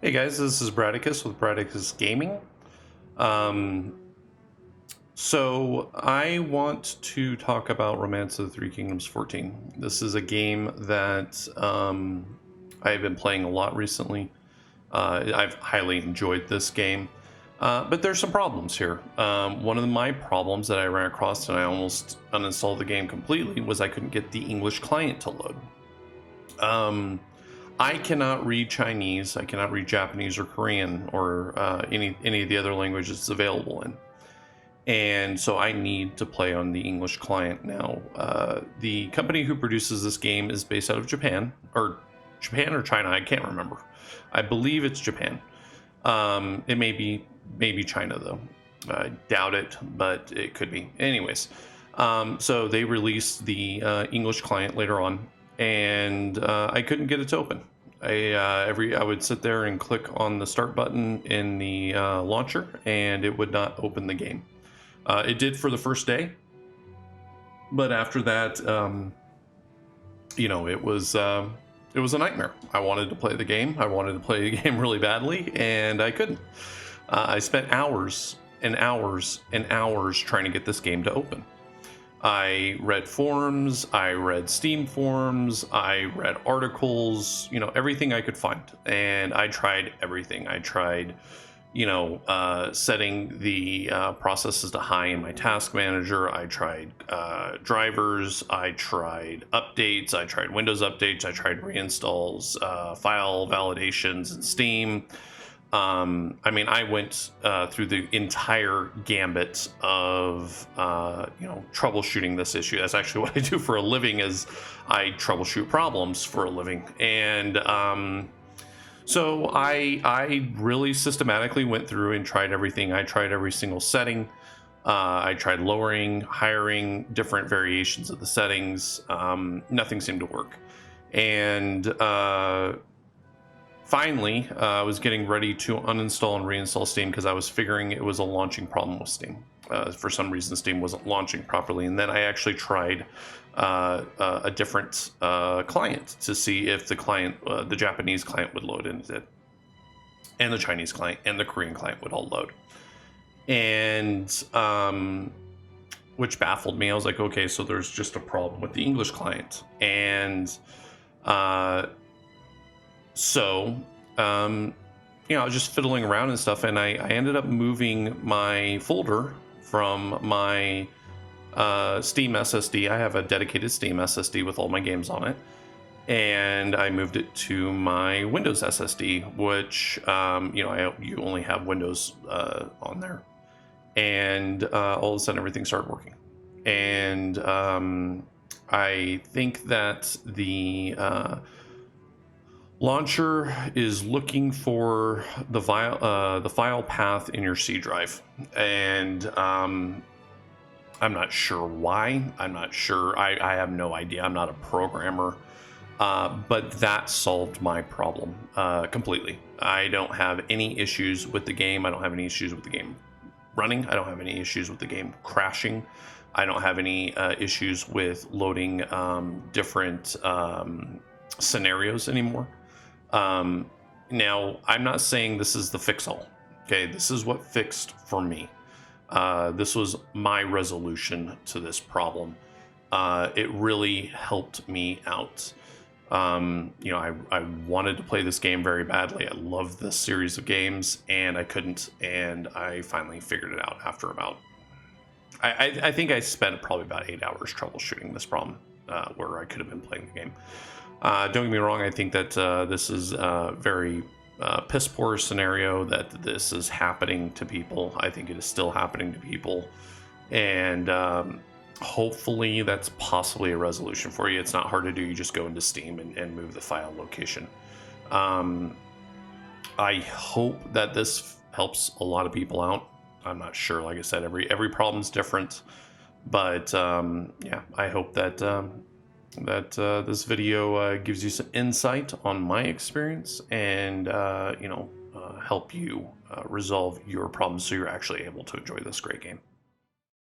Hey guys, this is Bradicus with Bradicus Gaming. Um, so I want to talk about Romance of the Three Kingdoms 14. This is a game that I've been playing a lot recently. I've highly enjoyed this game, but there's some problems here. One of my problems that I ran across and I almost uninstalled the game completely was I couldn't get the English client to load. I cannot read Chinese, I cannot read Japanese or Korean or any of the other languages it's available in. And so I need to play on the English client now. The company who produces this game is based out of Japan or China, I can't remember. I believe it's Japan. It may be China though. I doubt it, but it could be. Anyways, so they released the English client later on, and I couldn't get it to open. I would sit there and click on the start button in the launcher, and it would not open the game. It did for the first day, but after that, it was a nightmare. I wanted to play the game. I wanted to play the game really badly, and I couldn't. I spent hours and hours and hours trying to get this game to open. I read forums, I read Steam forums, I read articles, everything I could find. And I tried everything. I tried, setting the processes to high in my task manager. I tried drivers. I tried updates. I tried Windows updates. I tried reinstalls, file validations in Steam. I went through the entire gambit of, troubleshooting this issue. That's actually what I do for a living, is I troubleshoot problems for a living. And so I really systematically went through and tried everything. I tried every single setting. I tried lowering, hiring, different variations of the settings. Nothing seemed to work. And finally, I was getting ready to uninstall and reinstall Steam because I was figuring it was a launching problem with Steam. For some reason, Steam wasn't launching properly. And then I actually tried a different client to see if the Japanese client would load, and it did. And the Chinese client and the Korean client would all load. And which baffled me. I was like, okay, so there's just a problem with the English client. And so, I was just fiddling around and stuff, and I ended up moving my folder from my Steam SSD. I have a dedicated Steam SSD with all my games on it, and I moved it to my Windows SSD, which, you only have Windows on there. And all of a sudden, everything started working. And I think that the launcher is looking for the file path in your C drive, and I'm not sure why. I'm not sure. I have no idea. I'm not a programmer, but that solved my problem completely. I don't have any issues with the game. I don't have any issues with the game running. I don't have any issues with the game crashing. I don't have any issues with loading different scenarios anymore. Now, I'm not saying this is the fix-all. Okay, this is what fixed for me. This was my resolution to this problem. It really helped me out. I wanted to play this game very badly. I love this series of games, and I couldn't. And I finally figured it out after about, I think I spent probably about 8 hours troubleshooting this problem, where I could have been playing the game. Don't get me wrong, I think that this is a very piss poor scenario that this is happening to people. I think it is still happening to people. And hopefully that's possibly a resolution for you. It's not hard to do. You just go into Steam and move the file location. I hope that this helps a lot of people out. I'm not sure. Like I said, every problem's different. But I hope that this video gives you some insight on my experience and help you resolve your problems so you're actually able to enjoy this great game.